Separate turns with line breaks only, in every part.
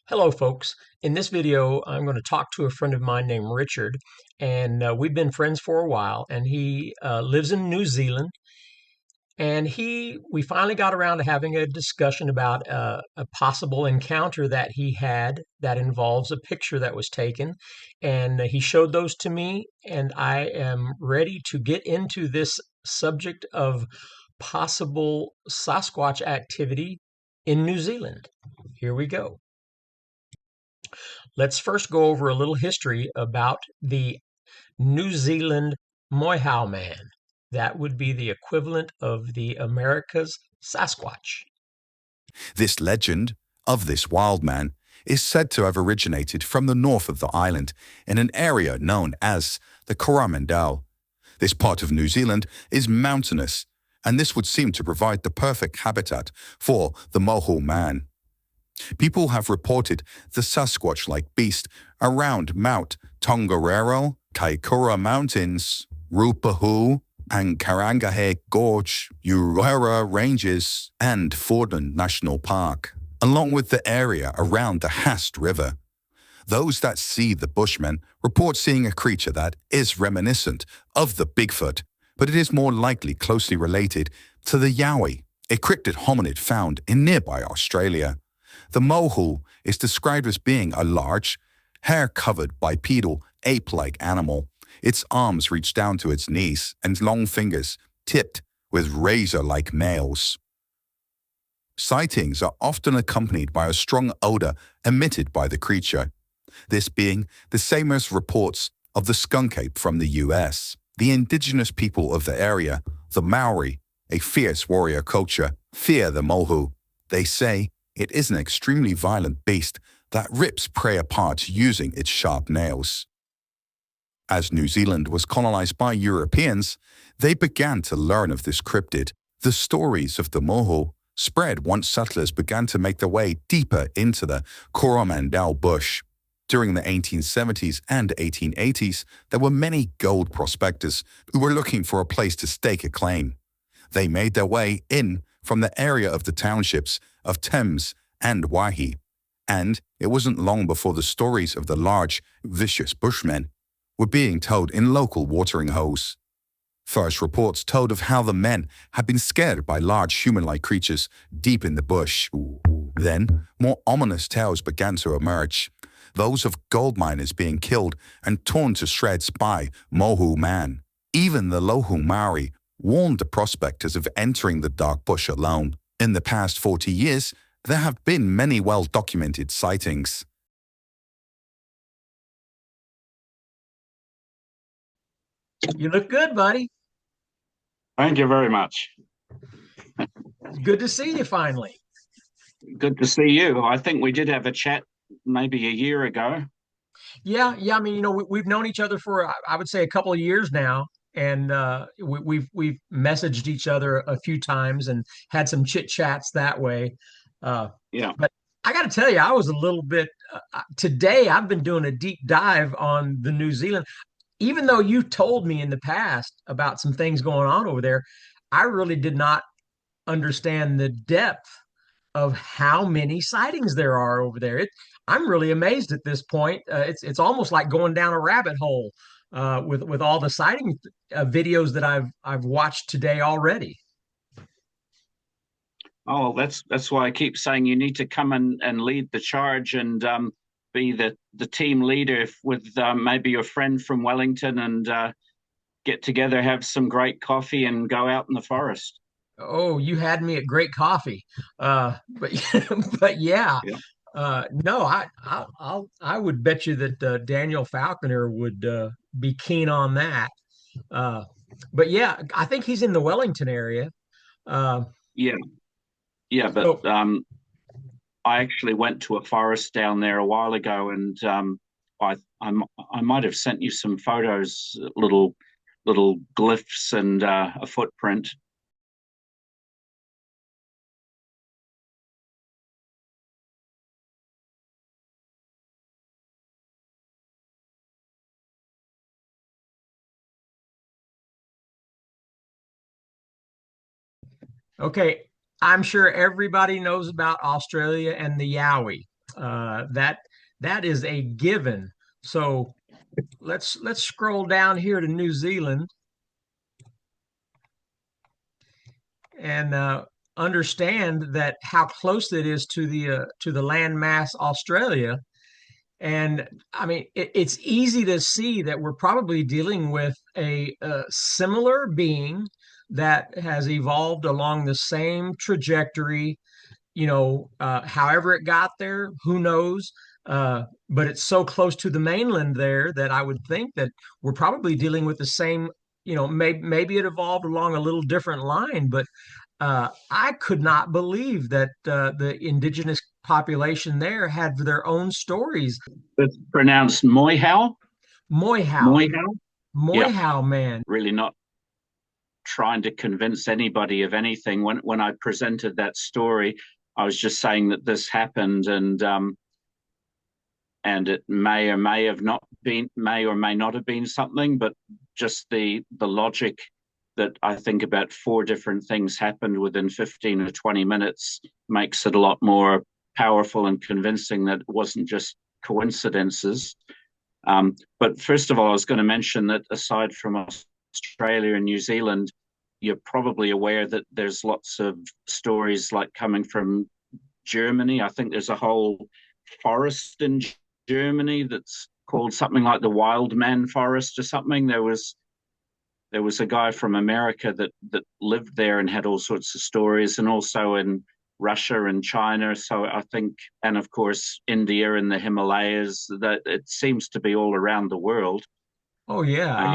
Hello, folks. In this video, I'm going to talk to a friend of mine named Richard, and we've been friends for a while. And he lives in New Zealand, and we finally got around to having a discussion about a possible encounter that he had that involves a picture that was taken, and he showed those to me, and I am ready to get into this subject of possible Sasquatch activity in New Zealand. Here we go. Let's first go over a little history about the New Zealand Moehau Man. That would be the equivalent of the America's Sasquatch.
This legend of this wild man is said to have originated from the north of the island in an area known as the Coromandel. This part of New Zealand is mountainous, and this would seem to provide the perfect habitat for the Moehau Man. People have reported the Sasquatch-like beast around Mount Tongariro, Kaikoura Mountains, Rupahu, and Karangahe Gorge, Urera Ranges, and Fordham National Park, along with the area around the Hast River. Those that see the Bushmen report seeing a creature that is reminiscent of the Bigfoot, but it is more likely closely related to the Yowie, a cryptid hominid found in nearby Australia. The Moehau is described as being a large, hair-covered bipedal, ape-like animal. Its arms reach down to its knees and long fingers tipped with razor-like nails. Sightings are often accompanied by a strong odor emitted by the creature, this being the same as reports of the skunk ape from the US. The indigenous people of the area, the Maori, a fierce warrior culture, fear the Moehau. They say it is an extremely violent beast that rips prey apart using its sharp nails. As New Zealand was colonized by Europeans, they began to learn of this cryptid. The stories of the Moehau spread once settlers began to make their way deeper into the Coromandel bush. During the 1870s and 1880s, there were many gold prospectors who were looking for a place to stake a claim. They made their way in from the area of the townships of Thames and Waihi, and it wasn't long before the stories of the large, vicious bushmen were being told in local watering holes. First reports told of how the men had been scared by large human-like creatures deep in the bush. Then, more ominous tales began to emerge, those of gold miners being killed and torn to shreds by Moehau Man. Even the Lohu Maori warned the prospectors of entering the dark bush alone. In the past 40 years, there have been many well-documented sightings.
You look good, buddy.
Thank you very much.
It's good to see you finally.
Good to see you. I think we did have a chat maybe a year ago.
Yeah. I mean, we've known each other for I would say a couple of years now, and we've messaged each other a few times and had some chit chats that way.
Yeah.
But I got to tell you, I was a little bit today. I've been doing a deep dive on the New Zealand. Even though you told me in the past about some things going on over there, I really did not understand the depth of how many sightings there are over there. I'm really amazed at this point. It's almost like going down a rabbit hole with all the sighting videos that I've watched today already.
Oh, that's why I keep saying you need to come and lead the charge and be the team leader with maybe your friend from Wellington and get together, have some great coffee, and go out in the forest.
Oh, you had me at great coffee, but but yeah,
Yeah.
no, I would bet you that Daniel Falconer would be keen on that. Uh, but yeah, I think he's in the Wellington area. Uh,
Yeah, yeah, but
so
I actually went to a forest down there a while ago, and I might have sent you some photos, little glyphs and a footprint.
okay, I'm sure everybody knows about Australia and the Yowie. That is a given. So let's scroll down here to New Zealand and understand that how close it is to the landmass Australia. And I mean, it's easy to see that we're probably dealing with a similar being that has evolved along the same trajectory. However it got there, who knows? But it's so close to the mainland there that I would think that we're probably dealing with the same. Maybe it evolved along a little different line, but I could not believe that the indigenous population there had their own stories.
It's pronounced Moehau.
Moehau,
Moehau. Yeah,
Moehau Man.
really not trying to convince anybody of anything. When I presented that story, I was just saying that this happened, and it may or may not have been something, but just the logic that I think about four different things happened within 15 or 20 minutes makes it a lot more powerful and convincing that it wasn't just coincidences. But first of all, I was going to mention that aside from Australia and New Zealand, you're probably aware that there's lots of stories like coming from Germany. I think there's a whole forest in Germany that's called something like the Wild Man Forest or something. There was a guy from America that lived there and had all sorts of stories, and also in Russia and China. So I think, and of course, India and the Himalayas, that it seems to be all around the world.
Oh yeah,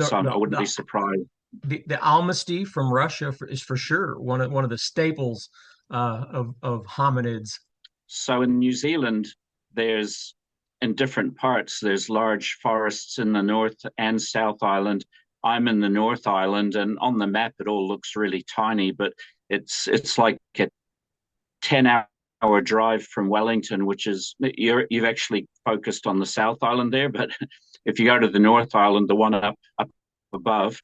So I wouldn't be surprised.
the almasty from Russia is for sure one of the staples of hominids.
So in New Zealand, there's in different parts, there's large forests in the North and South Island. I'm in the North Island, and on the map, it all looks really tiny, but it's like a 10-hour drive from Wellington, which is you've actually focused on the South Island there, but if you go to the North Island, the one up above,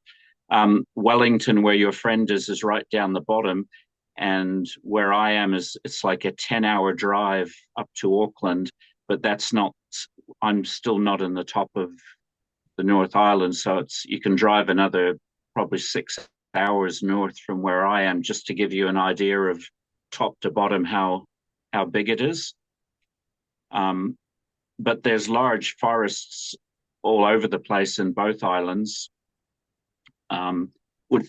Wellington, where your friend is right down the bottom, and where I am is it's like a 10-hour drive up to Auckland, but that's not. I'm still not in the top of the North Island, so you can drive another probably 6 hours north from where I am, just to give you an idea of top to bottom how big it is. But there's large forests all over the place in both islands.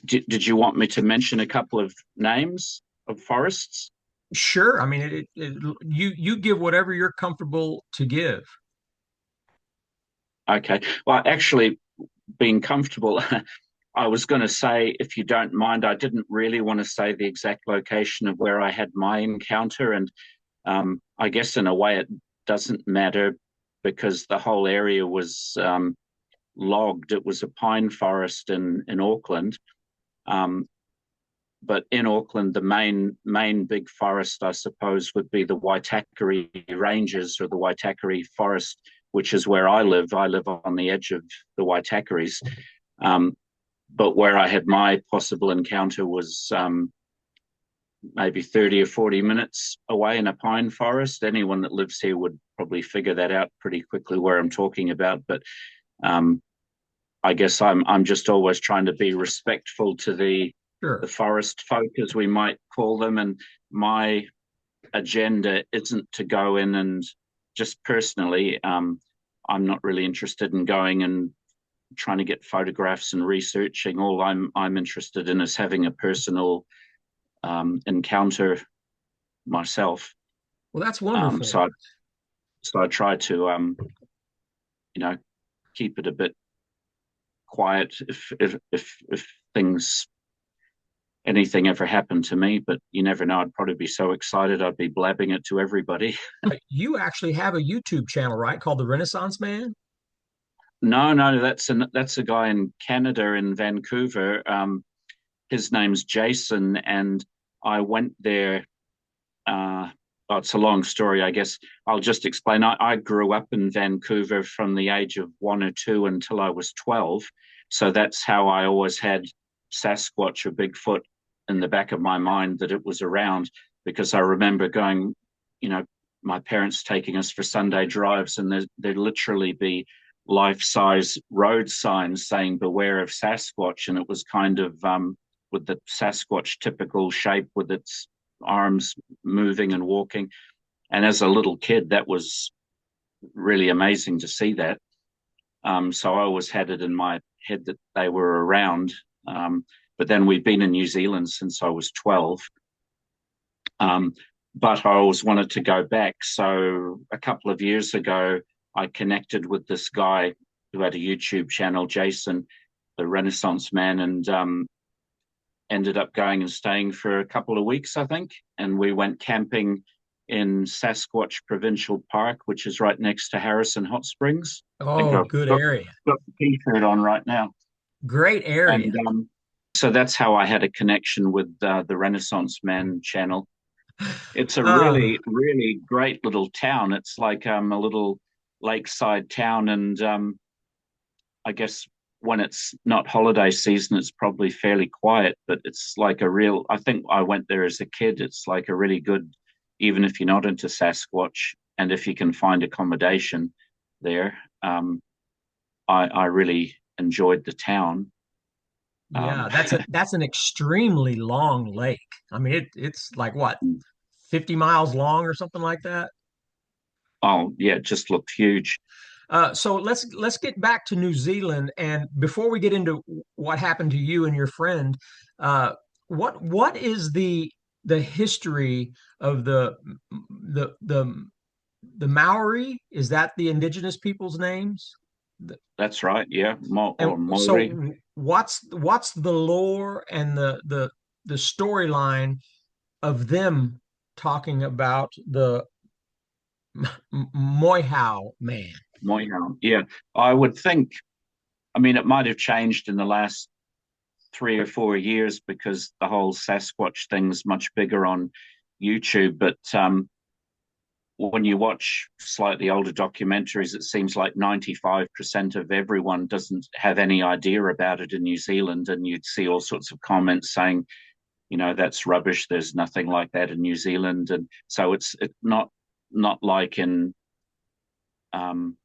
Did you want me to mention a couple of names of forests?
Sure. I mean, you give whatever you're comfortable to give.
Okay. Well, actually, being comfortable, I was going to say, if you don't mind, I didn't really want to say the exact location of where I had my encounter. And I guess in a way it doesn't matter because the whole area was logged. It was a pine forest in Auckland. But in Auckland, the main big forest, I suppose, would be the Waitakere Ranges or the Waitakere Forest, which is where I live. I live on the edge of the Waitakeres. But where I had my possible encounter was maybe 30 or 40 minutes away in a pine forest. Anyone that lives here would probably figure that out pretty quickly where I'm talking about. But I guess I'm just always trying to be respectful to the
Sure.
forest folk, as we might call them. And my agenda isn't to go in and just personally, I'm not really interested in going and trying to get photographs and researching. All I'm interested in is having a personal encounter myself.
Well, that's wonderful.
So I try to keep it a bit quiet if things anything ever happened to me, but you never know. I'd probably be so excited I'd be blabbing it to everybody.
You actually have a YouTube channel, right? Called The Renaissance Man?
No, that's a guy in Canada, in Vancouver. His name's Jason, and I went there. It's a long story, I guess. I'll just explain. I grew up in Vancouver from the age of 1 or 2 until I was 12. So that's how I always had Sasquatch or Bigfoot in the back of my mind, that it was around, because I remember going, my parents taking us for Sunday drives, and there'd literally be life-size road signs saying "Beware of Sasquatch," and it was kind of with the Sasquatch typical shape with its arms moving and walking. And as a little kid, that was really amazing to see that. So I always had it in my head that they were around. But then we've been in New Zealand since I was 12. Um, but I always wanted to go back. So a couple of years ago, I connected with this guy who had a YouTube channel, Jason, the Renaissance Man, and ended up going and staying for a couple of weeks, I think. And we went camping in Sasquatch Provincial Park, which is right next to Harrison Hot Springs. I think
Oh,
I've
good area.
got the t-shirt on right now.
Great area.
And so that's how I had a connection with the Renaissance Man channel. It's a
Uh,
really, really great little town. It's like a little lakeside town, and I guess when it's not holiday season, it's probably fairly quiet. But it's like a real. I think I went there as a kid. It's like a really good, even if you're not into Sasquatch, and if you can find accommodation there. I really enjoyed the town.
yeah,
Um,
that's an extremely long lake. I mean, it's like what, 50 miles long or something like that.
oh yeah, it just looked huge.
So let's get back to New Zealand, and before we get into what happened to you and your friend, uh, what is the history of the the Maori? Is that the indigenous people's names?
That's right. Yeah,
And
or Maori.
so what's the lore and the storyline of them talking about the Moehau Man?
Moehau. Yeah, I would think. I mean, it might have changed in the last 3 or 4 years because the whole Sasquatch thing's much bigger on YouTube. But when you watch slightly older documentaries, it seems like 95% of everyone doesn't have any idea about it in New Zealand. And you'd see all sorts of comments saying, that's rubbish. There's nothing like that in New Zealand. And so it's not like in um,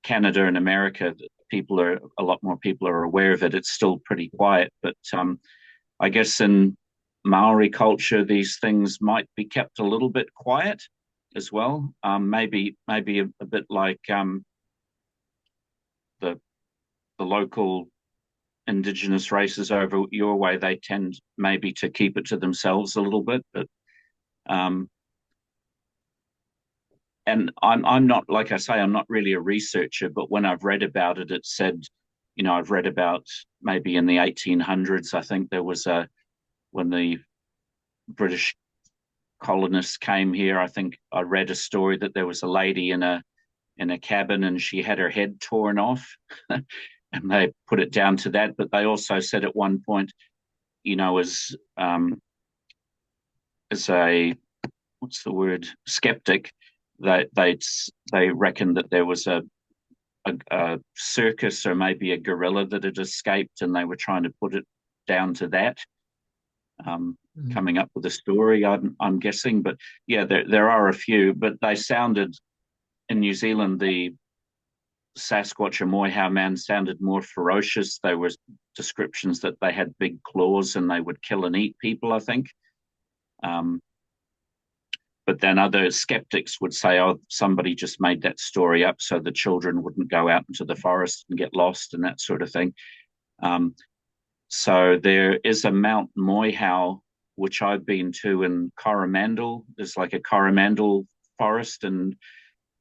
Canada and America, a lot more people are aware of it. It's still pretty quiet, but I guess in Maori culture, these things might be kept a little bit quiet as well. Maybe a bit like the the local indigenous races over your way. They tend maybe to keep it to themselves a little bit, but um, and I'm not, like I say, I'm not really a researcher, but when I've read about it, it said, I've read about maybe in the 1800s. I think there was when the British colonists came here. I think I read a story that there was a lady in a cabin and she had her head torn off, and they put it down to that. But they also said at one point, as a what's the word, skeptic, they reckoned that there was a circus or maybe a gorilla that had escaped, and they were trying to put it down to that.
Mm.
Coming up with a story, I'm guessing, but yeah, there are a few, but they sounded in New Zealand, the Sasquatch or Moehau Man sounded more ferocious. There was descriptions that they had big claws and they would kill and eat people, I think. Um, but then other skeptics would say, oh, somebody just made that story up so the children wouldn't go out into the forest and get lost and that sort of thing. Um, so there is a Mount Moehau, which I've been to in Coromandel. There's like a Coromandel forest, and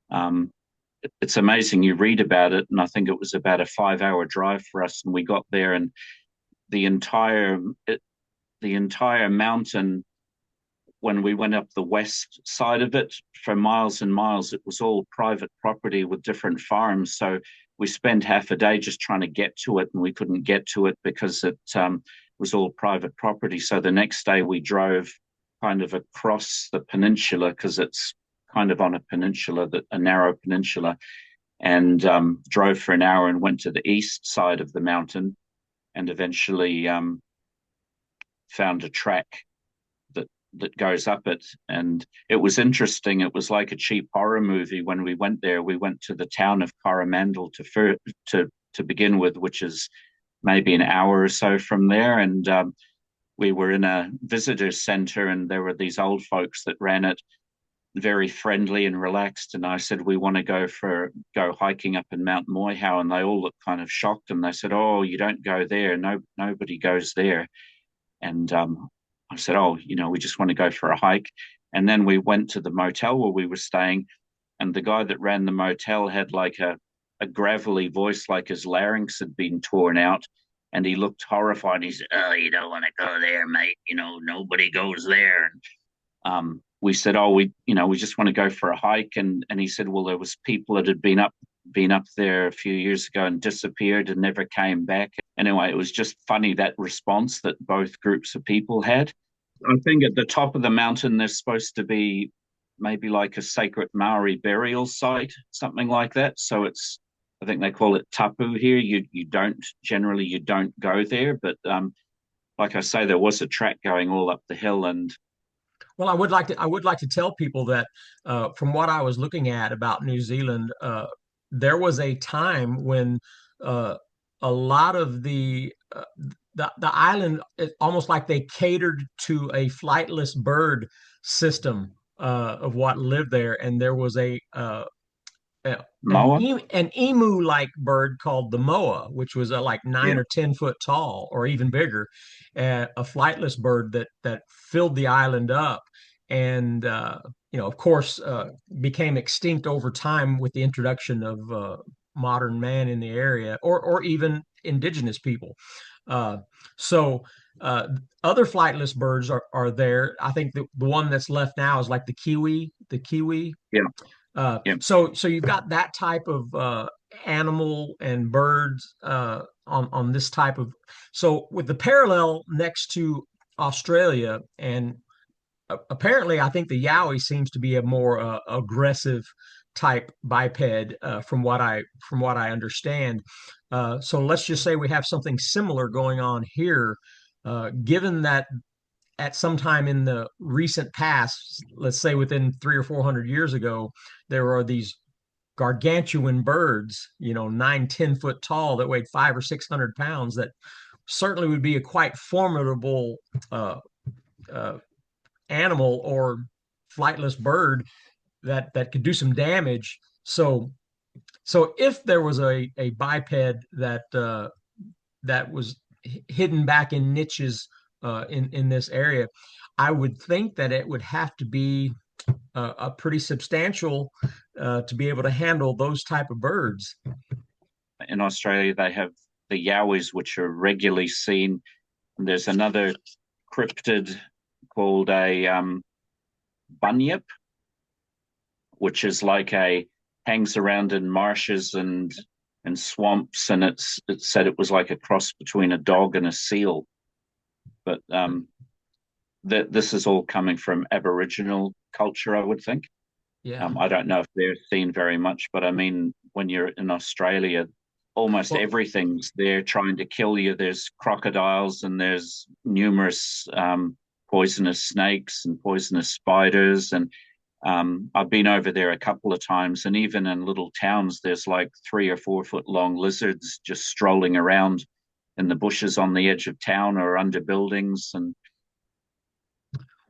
um, it's amazing. You read about it, and I think it was about a 5-hour drive for us, and we got there, and the entire the entire mountain, when we went up the west side of it for miles and miles, it was all private property with different farms. So we spent half a day just trying to get to it, and we couldn't get to it because it was all private property. So the next day we drove kind of across the peninsula, because it's kind of on a peninsula, a narrow peninsula, and drove for an hour and went to the east side of the mountain, and eventually found a track that that goes up it. And it was interesting. It was like a cheap horror movie when we went there. We went to the town of Coromandel to begin with, which is maybe an hour or so from there. And we were in a visitor center, and there were these old folks that ran it, very friendly and relaxed. And I said, we want to go hiking up in Mount Moehau. And they all looked kind of shocked. And they said, oh, you don't go there. No, nobody goes there. And I said, oh, we just want to go for a hike. And then we went to the motel where we were staying. And the guy that ran the motel had like a gravelly voice, like his larynx had been torn out. And he looked horrified. He said, oh, you don't want to go there, mate. Nobody goes there. And we said, oh, we just want to go for a hike. And he said, well, there was people that had been up there a few years ago and disappeared and never came back. Anyway, it was just funny, that response that both groups of people had. I think at the top of the mountain, there's supposed to be maybe like a sacred Maori burial site, something like that. So I think they call it tapu here. You don't go there, but like I say, there was a track going all up the hill. And
Well, I would like to tell people that from what I was looking at about New Zealand, there was a time when uh, a lot of the island, almost like they catered to a flightless bird system of what lived there, and there was
moa.
an emu-like bird called the moa, which was like
Yeah.
9 or 10 foot tall, or even bigger, a flightless bird that filled the island up, and of course, became extinct over time with the introduction of modern man in the area, or even indigenous people. Uh, so. Uh, Other flightless birds are there. I think the one that's left now is like the kiwi.
Yeah. Yeah.
So you've got that type of animal and birds on this type of. So with the parallel next to Australia, and apparently I think the Yowie seems to be a more aggressive type biped from what I understand. So let's just say we have something similar going on here. Given that at some time in the recent past, let's say within 300 or 400 years ago, there are these gargantuan birds, 9, 10 foot tall that weighed 500 or 600 pounds that certainly would be a quite formidable uh, uh, animal or flightless bird that could do some damage. So if there was a biped that was hidden back in niches in this area, I would think that it would have to be a pretty substantial to be able to handle those type of birds.
In Australia, they have the yowies, which are regularly seen. And there's another cryptid called a bunyip, which is like hangs around in marshes and swamps, and it said it was like a cross between a dog and a seal. But this is all coming from Aboriginal culture, I would think.
Yeah.
I don't know if they're seen very much, but I mean, when you're in Australia, almost
Well,
everything's there trying to kill you. There's crocodiles and there's numerous poisonous snakes and poisonous spiders. And I've been over there a couple of times, and even in little towns, there's like 3 or 4 foot long lizards just strolling around in the bushes on the edge of town or under buildings. And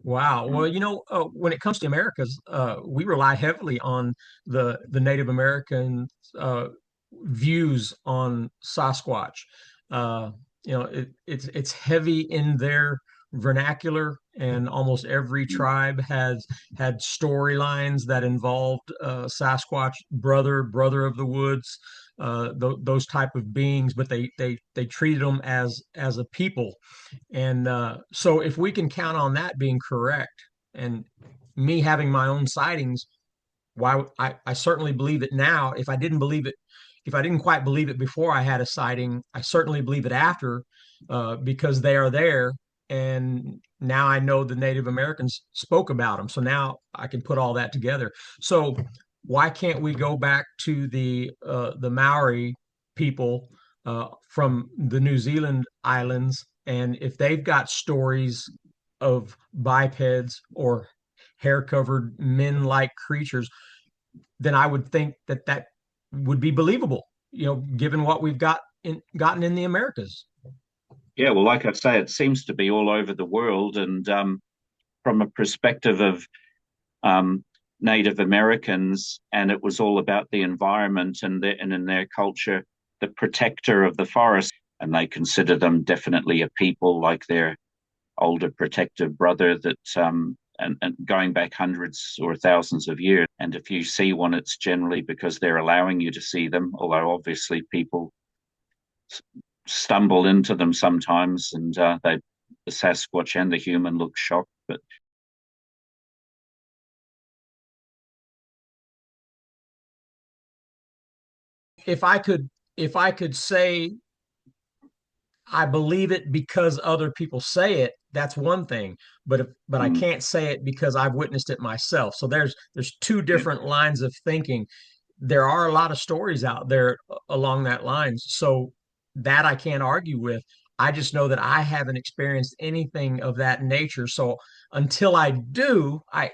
wow. Well, when it comes to Americas, we rely heavily on the Native American views on Sasquatch. It's heavy in their vernacular, and almost every tribe has had storylines that involved Sasquatch, brother of the woods, those type of beings, but they treated them as a people. And so if we can count on that being correct, and me having my own sightings, why I certainly believe it now. If I didn't quite believe it before I had a sighting, I certainly believe it after, because they are there. And now I know the Native Americans spoke about them. So now I can put all that together. So why can't we go back to the Maori people from the New Zealand islands, and if they've got stories of bipeds or hair covered men like creatures, then I would think that that would be believable, given what we've gotten in the Americas.
Yeah, well, like I say, it seems to be all over the world, and from a perspective of um, Native Americans, and it was all about the environment and in their culture, the protector of the forest, and they consider them definitely a people like their older protective brother that and going back hundreds or thousands of years. And if you see one, it's generally because they're allowing you to see them, although obviously people stumble into them sometimes, and the Sasquatch and the human look shocked. But
If I could, if I could say I believe it because other people say it, that's one thing. But I
mm,
can't say it because I've witnessed it myself. So there's two
yeah,
different lines of thinking. There are a lot of stories out there along that lines. So that I can't argue with. I just know that I haven't experienced anything of that nature. So until I do, I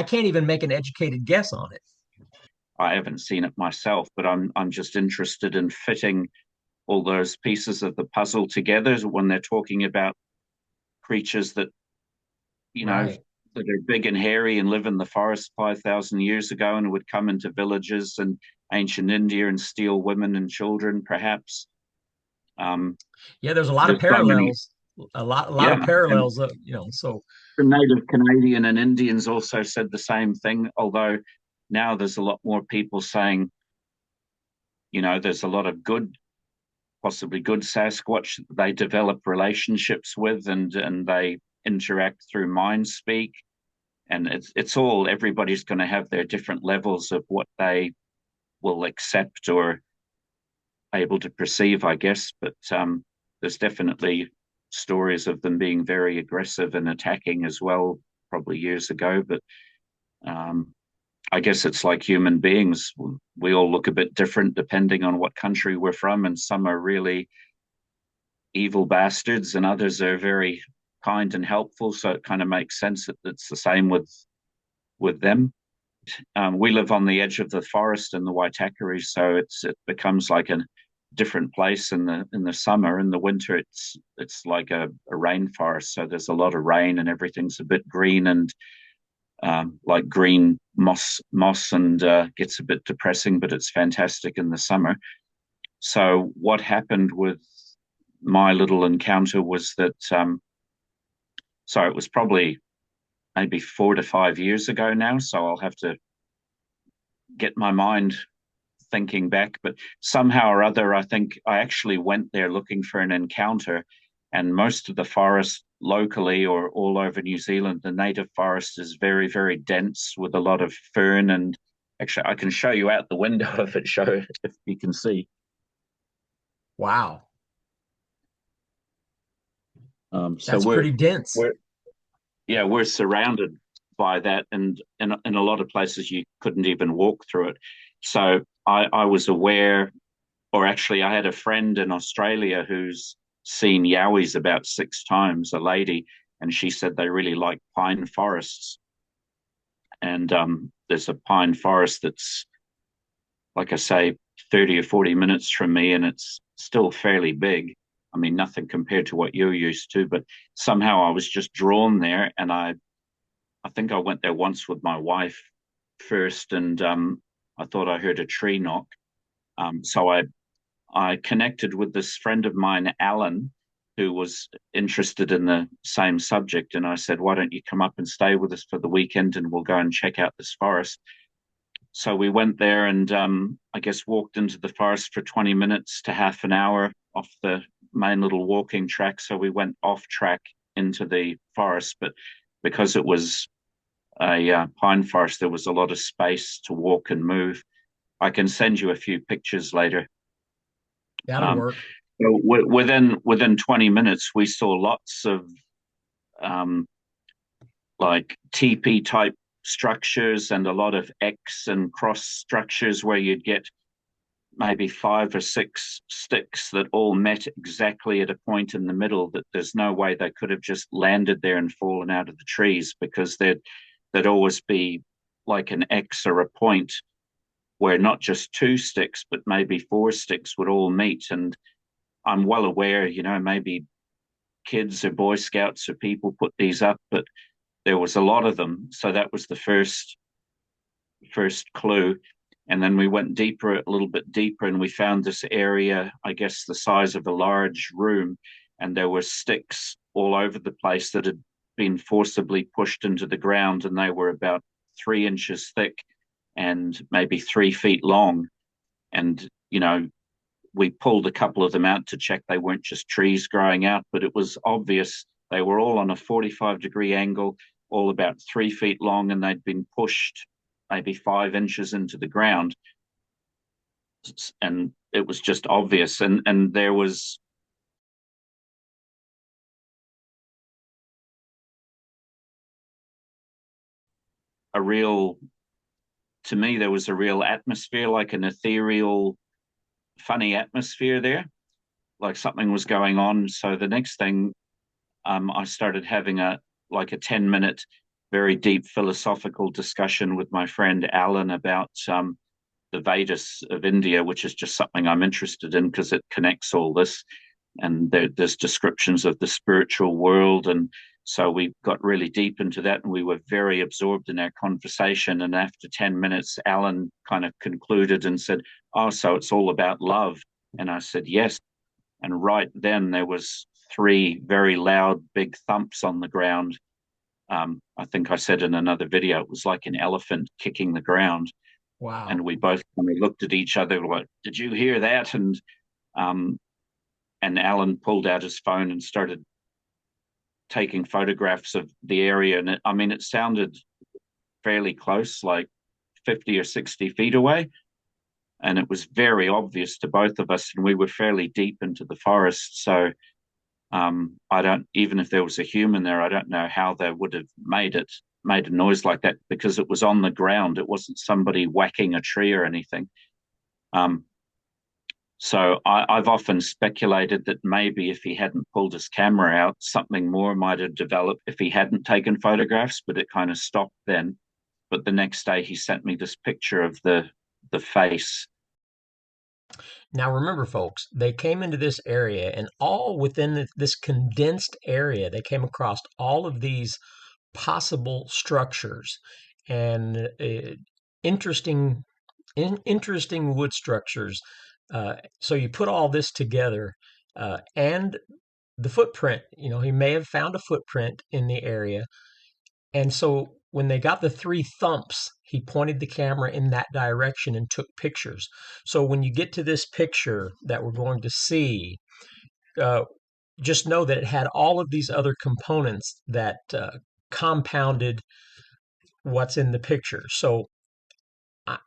can't even make an educated guess on it.
I haven't seen it myself, but I'm just interested in fitting all those pieces of the puzzle together when they're talking about creatures that you know
Right.
that are big and hairy and live in the forest 5,000 years ago and would come into villages in ancient India and steal women and children, perhaps. Um,
Yeah, there's a lot of
there's so many,
parallels, a lot
yeah.
of
And
parallels, so
the native Canadian and Indians also said the same thing, although now there's a lot more people saying, there's a lot of good, possibly good Sasquatch that they develop relationships with and they interact through mind speak. And it's all everybody's going to have their different levels of what they will accept or able to perceive, I guess. But there's definitely stories of them being very aggressive and attacking as well, probably years ago. But um, I guess it's like human beings. We all look a bit different depending on what country we're from, and some are really evil bastards, and others are very kind and helpful. So it kind of makes sense that it's the same with them. We live on the edge of the forest in the Waitakere, so it becomes like a different place in the summer. In the winter, it's like a rainforest, so there's a lot of rain and everything's a bit green and like green moss and gets a bit depressing, but it's fantastic in the summer. So what happened with my little encounter was that so it was probably maybe 4 to 5 years ago now, so I'll have to get my mind thinking back, but somehow or other, I think I actually went there looking for an encounter. And most of the forest locally or all over New Zealand, the native forest is very, very dense with a lot of fern. And actually, I can show you out the window if you can see.
wow,
So
that's pretty dense.
we're yeah we're surrounded by that, and in a lot of places you couldn't even walk through it. So I was aware, or actually, I had a friend in Australia who's seen yowies about 6 times, a lady, and she said they really like pine forests. And there's a pine forest that's, like I say, 30 or 40 minutes from me, and it's still fairly big. I mean, nothing compared to what you're used to, but somehow I was just drawn there. And I think I went there once with my wife first, and I thought I heard a tree knock. So I connected with this friend of mine, Alan, who was interested in the same subject. And I said, why don't you come up and stay with us for the weekend and we'll go and check out this forest? So we went there and I guess walked into the forest for 20 minutes to half an hour off the main little walking track. So we went off track into the forest. But because it was a pine forest, there was a lot of space to walk and move. I can send you a few pictures later.
That'll
Um,
work.
so within 20 minutes, we saw lots of um, like TP type structures and a lot of X and cross structures where you'd get maybe 5 or 6 sticks that all met exactly at a point in the middle that there's no way they could have just landed there and fallen out of the trees, because there'd always be like an X or a point where not just 2 sticks, but maybe 4 sticks would all meet. And I'm well aware, maybe kids or Boy Scouts or people put these up, but there was a lot of them. So that was the first clue. And then we went deeper, a little bit deeper, and we found this area, I guess the size of a large room, and there were sticks all over the place that had been forcibly pushed into the ground, and they were about 3 inches thick and maybe 3 feet long. And, we pulled a couple of them out to check they weren't just trees growing out, but it was obvious they were all on a 45-degree angle, all about 3 feet long, and they'd been pushed maybe 5 inches into the ground. And it was just obvious. And there was a real, to me, there was a real atmosphere, like an ethereal, funny atmosphere there, like something was going on. So the next thing, I started having a 10-minute, very deep philosophical discussion with my friend Alan about the Vedas of India, which is just something I'm interested in because it connects all this. And there's descriptions of the spiritual world. And so we got really deep into that, and we were very absorbed in our conversation. And after 10 minutes, Alan kind of concluded and said, "Oh, so it's all about love." And I said, "Yes." And right then there was 3 very loud, big thumps on the ground. I think I said in another video, it was like an elephant kicking the ground. And
Wow.
we both kind of looked at each other like, "Did you hear that?" Um, and Alan pulled out his phone and started taking photographs of the area. And it sounded fairly close, like 50 or 60 feet away. And it was very obvious to both of us. And we were fairly deep into the forest. So I don't, even if there was a human there, I don't know how they would have made a noise like that, because it was on the ground. It wasn't somebody whacking a tree or anything. Um, So I've often speculated that maybe if he hadn't pulled his camera out, something more might have developed if he hadn't taken photographs, but it kind of stopped then. But the next day he sent me this picture of the face.
Now remember, folks, they came into this area, and all within this condensed area, they came across all of these possible structures and interesting, interesting wood structures. So you put all this together, and the footprint. He may have found a footprint in the area, and so when they got the 3 thumps, he pointed the camera in that direction and took pictures. So when you get to this picture that we're going to see, uh, just know that it had all of these other components that compounded what's in the picture. So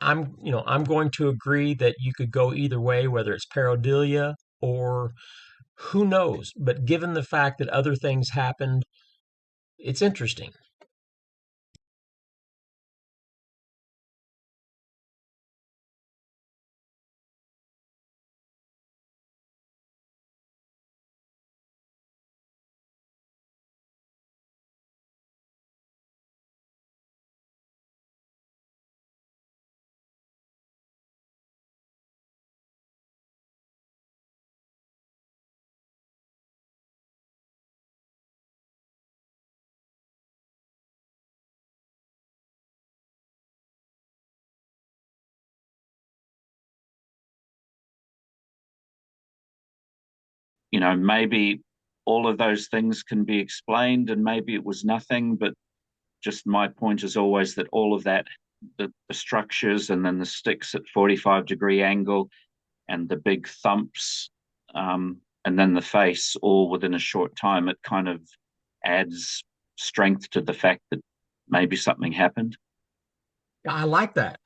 I'm going to agree that you could go either way, whether it's pareidolia or who knows. But given the fact that other things happened, it's interesting.
Maybe all of those things can be explained, and maybe it was nothing. But just my point is always that all of that, the structures, and then the sticks at 45-degree angle, and the big thumps, and then the face, all within a short time, it kind of adds strength to the fact that maybe something happened.
I like that.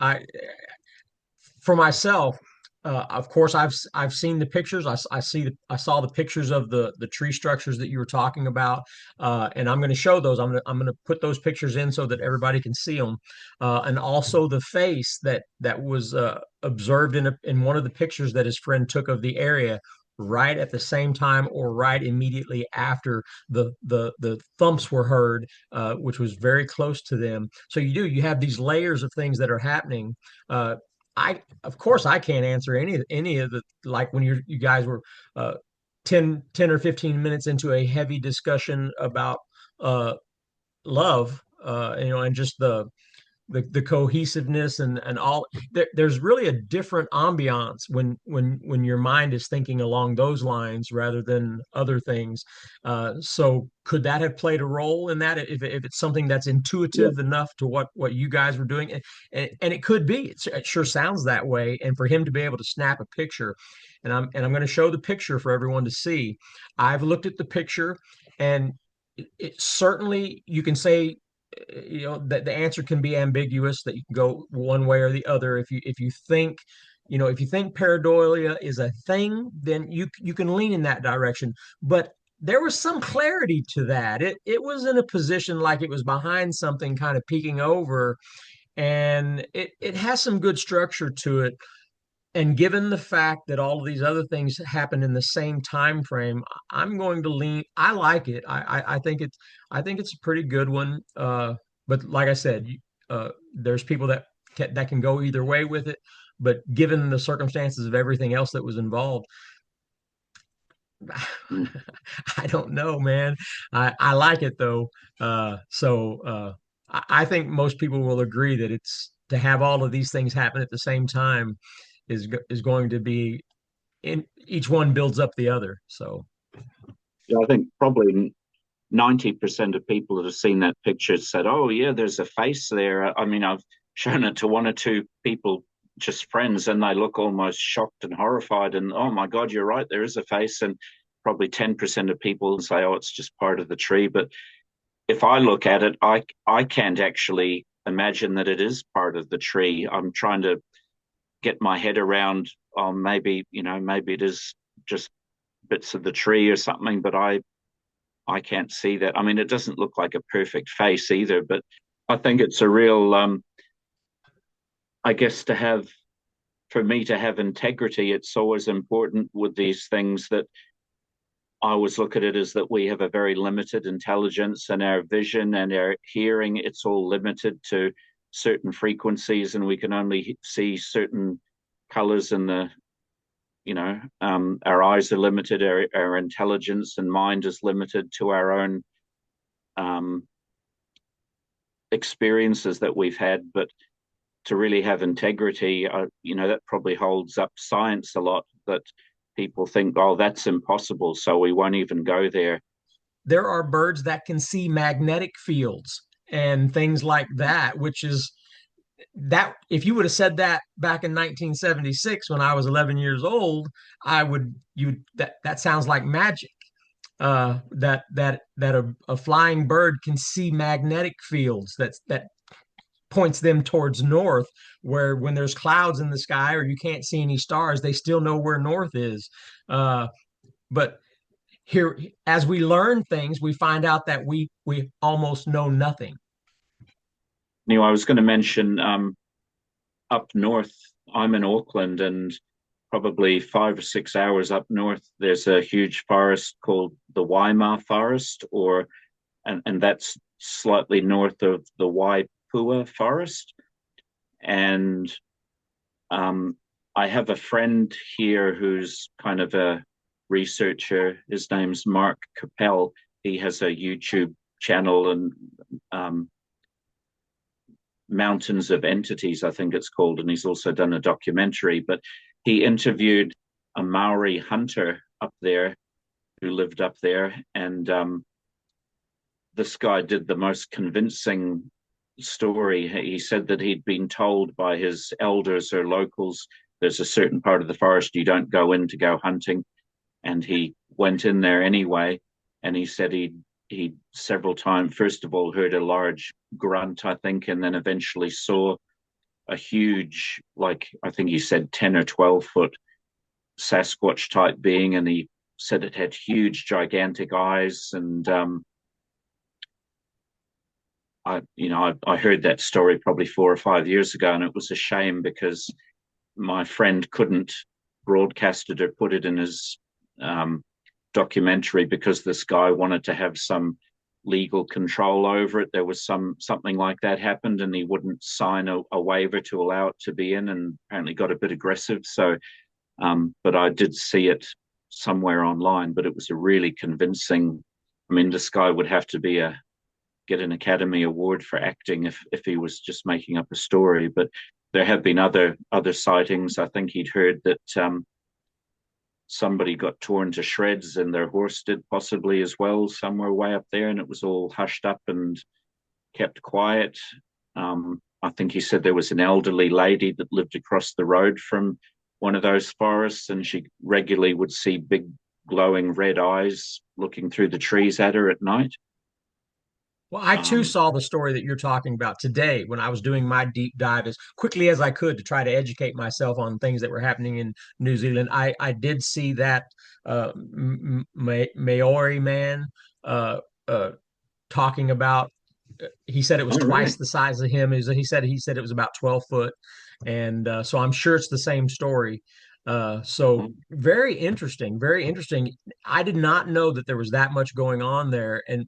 For myself, Of course, I've seen the pictures. I saw the pictures of the tree structures that you were talking about, and I'm going to show those. I'm going to put those pictures in so that everybody can see them, and also the face that was observed in one of the pictures that his friend took of the area, right at the same time or right immediately after the thumps were heard, which was very close to them. So you have these layers of things that are happening. Uh, of course I can't answer any of the, like when you guys were uh 10 or 15 minutes into a heavy discussion about uh love, and just the cohesiveness and all. There's really a different ambiance when your mind is thinking along those lines rather than other things. So could that have played a role in that, if it's something that's
Yeah.
intuitive enough to what you guys were doing? And it could be. It sure sounds that way. And for him to be able to snap a picture, and I'm going to show the picture for everyone to see. I've looked at the picture, and it certainly, you can say, that the answer can be ambiguous, that you can go one way or the other. If you think, if you think pareidolia is a thing, then you can lean in that direction. But there was some clarity to that. It was in a position like it was behind something, kind of peeking over, and it has some good structure to it. And given the fact that all of these other things happen in the same time frame, I'm going to lean. I like it. I think it's a pretty good one. But like I said, there's people that can go either way with it. But given the circumstances of everything else that was involved,
Mm.
I don't know, man. I like it though. I think most people will agree that it's to have all of these things happen at the same time is going to be, in each one builds up the other. So
Yeah, I think probably 90% of people that have seen that picture said, "Oh, yeah, there's a face there." I mean, I've shown it to one or two people, just friends, and they look almost shocked and horrified. And oh my God, you're right, there is a face. And probably 10% of people say, "Oh, it's just part of the tree." But if I look at it, I can't actually imagine that it is part of the tree. I'm trying to get my head around, oh, maybe, maybe it is just bits of the tree or something, but I can't see that. I mean, it doesn't look like a perfect face either, but I think it's a real, I guess, for me to have integrity, it's always important with these things that I always look at it as that we have a very limited intelligence, and our vision and our hearing, it's all limited to certain frequencies, and we can only see certain colors in our eyes are limited, our intelligence and mind is limited to our own um, experiences that we've had. But to really have integrity, that probably holds up science a lot, that people think, oh, that's impossible, so we won't even go there.
there are birds that can see magnetic fields and things like that, which is that if you would have said that back in 1976 when I was 11 years old, I would you that sounds like magic. That a flying bird can see magnetic fields that points them towards north, where when there's clouds in the sky or you can't see any stars, they still know where north is. But here, as we learn things, we find out that we almost know nothing.
I was going to mention up north, I'm in Auckland, and probably 5 or 6 hours up north, there's a huge forest called the Waima Forest, and that's slightly north of the Waipua Forest. And um, I have a friend here who's kind of a researcher. His name's Mark Capel. He has a YouTube channel, and um, Mountains of Entities, I think it's called, and he's also done a documentary. But he interviewed a Maori hunter up there who lived up there, and this guy did the most convincing story. He said that he'd been told by his elders or locals, there's a certain part of the forest you don't go in to go hunting, and he went in there anyway. And he said he several times, first of all, heard a large grunt, I think, and then eventually saw a huge, like I think he said 10 or 12 foot Sasquatch type being, and he said it had huge, gigantic eyes. And I heard that story probably 4 or 5 years ago, and it was a shame because my friend couldn't broadcast it or put it in his documentary because this guy wanted to have some legal control over it. There was something like that happened, and he wouldn't sign a waiver to allow it to be in, and apparently got a bit aggressive. So, but I did see it somewhere online, but it was a really convincing. I mean, this guy would have to get an Academy Award for acting if he was just making up a story. But there have been other sightings. I think he'd heard that somebody got torn to shreds, and their horse did possibly as well, somewhere way up there, and it was all hushed up and kept quiet. I think he said there was an elderly lady that lived across the road from one of those forests, and she regularly would see big glowing red eyes looking through the trees at her at night.
Well, I too
Um,
saw the story that you're talking about today when I was doing my deep dive as quickly as I could to try to educate myself on things that were happening in New Zealand. I did see that Maori man uh, uh, talking about. He said it was
oh,
twice
really?
the size of him. He said it was about 12 foot, and so I'm sure it's the same story. So very interesting, very interesting. I did not know that there was that much going on there, and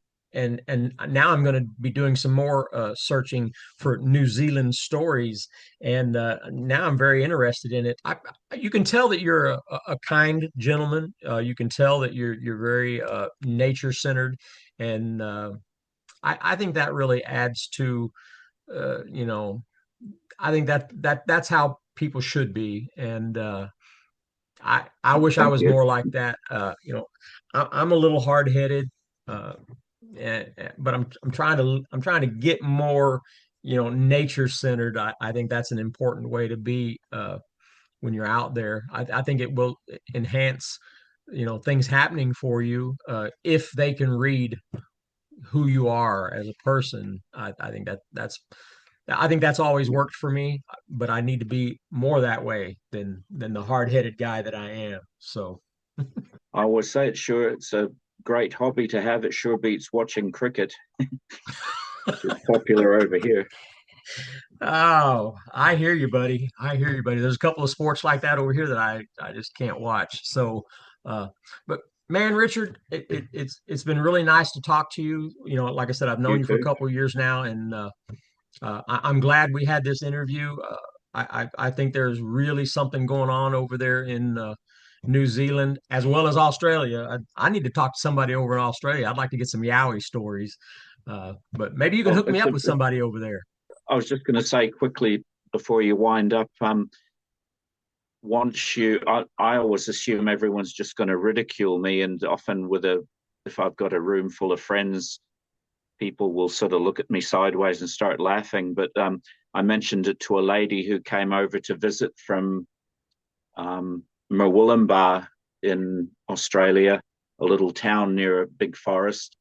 now I'm going to be doing some more searching for New Zealand stories, and now I'm very interested in it. You can tell that you're a kind gentleman. You can tell that you're very nature centered, and I think that really adds to you know I think that's how people should be, and I wish I
Thank
was
you.
more like that. I'm a little hard headed, uh, but I'm trying to get more, nature centered. I think that's an important way to be when you're out there. I think it will enhance, things happening for you if they can read who you are as a person. I think that's always worked for me, but I need to be more that way than the hard-headed guy that I am. So,
I always say it's a great hobby to have. It sure beats watching cricket, which is popular over here.
oh, I hear you, buddy. I hear you, buddy. There's a couple of sports like that over here that I just can't watch. So, uh, but man, Richard, it's been really nice to talk to you. Like I said, I've known
You
you for a
too.
couple of years now, and I'm glad we had this interview. I think there's really something going on over there in New Zealand as well as Australia. I need to talk to somebody over in Australia. I'd like to get some Yowie stories, but maybe you can
Oh,
hook me up with somebody over there.
I was just going to say quickly before you wind up. I always assume everyone's just going to ridicule me, and often if I've got a room full of friends, people will sort of look at me sideways and start laughing. But I mentioned it to a lady who came over to visit from Murwillumbah in Australia, a little town near a big forest.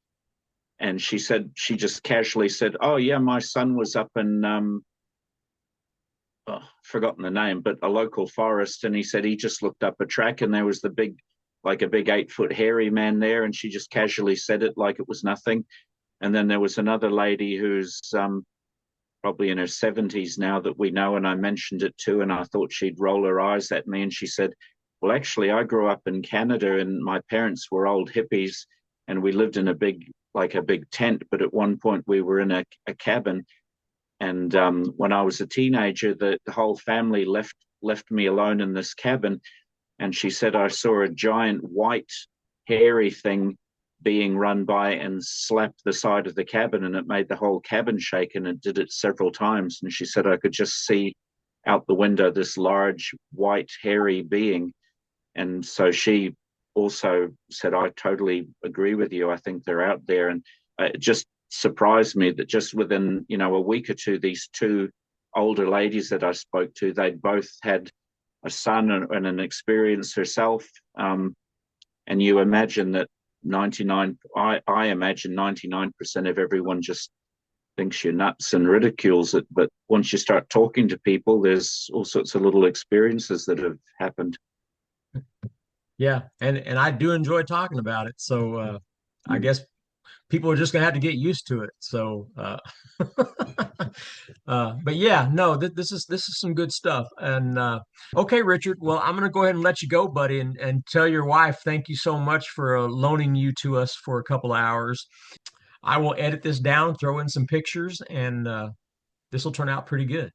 And she just casually said, "Oh yeah, my son was up in forgotten the name, but a local forest, and he said he just looked up a track, and there was like a big 8 foot hairy man there." And she just casually said it like it was nothing. And then there was another lady who's probably in her 70s now that we know, and I mentioned it too, and I thought she'd roll her eyes at me, and she said, "Well, actually, I grew up in Canada, and my parents were old hippies, and we lived in a big tent, but at one point we were in a cabin. And when I was a teenager, the whole family left me alone in this cabin." And she said, "I saw a giant white hairy thing being run by and slapped the side of the cabin, and it made the whole cabin shake, and it did it several times." And she said, "I could just see out the window this large white hairy being." And so she also said, "I totally agree with you. I think they're out there." And it just surprised me that just within, a week or two, these two older ladies that I spoke to, they'd both had a son and an experience herself. And you imagine that 99, I imagine 99% of everyone just thinks you're nuts and ridicules it. But once you start talking to people, there's all sorts of little experiences that have happened.
Yeah, and I do enjoy talking about it. So I guess people are just gonna have to get used to it. So but yeah, no, this is some good stuff. And okay, Richard, well, I'm gonna go ahead and let you go, buddy, and tell your wife thank you so much for loaning you to us for a couple of hours. I will edit this down, throw in some pictures, and this will turn out pretty good.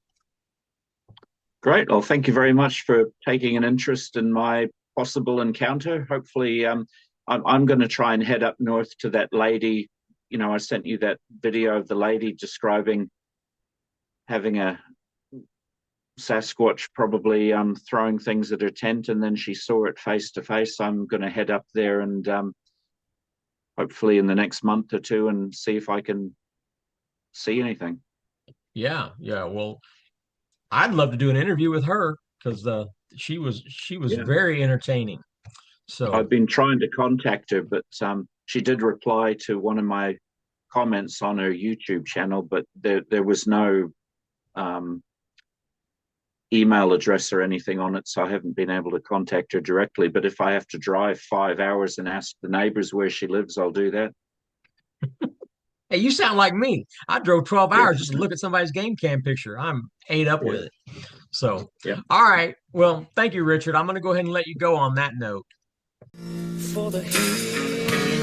Great. Well, thank you very much for taking an interest in my possible encounter. Hopefully, I'm going to try and head up north to that lady. You know, I sent you that video of the lady describing having a Sasquatch probably throwing things at her tent, and then she saw it face to face. I'm going to head up there and hopefully in the next month or two and see if I can see anything.
Yeah, yeah. Well, I'd love to do an interview with her because she was
Yeah.
very entertaining. So
I've been trying to contact her, but she did reply to one of my comments on her YouTube channel, but there was no um, email address or anything on it, so I haven't been able to contact her directly. But if I have to drive 5 hours and ask the neighbors where she lives, I'll do that.
hey, you sound like me. I drove 12
Yeah,
hours just to look at somebody's game cam picture. I'm ate up
yeah,
with it. So,
yeah.
all right. Well, thank you, Richard. I'm going to go ahead and let you go on that note.
For the heat.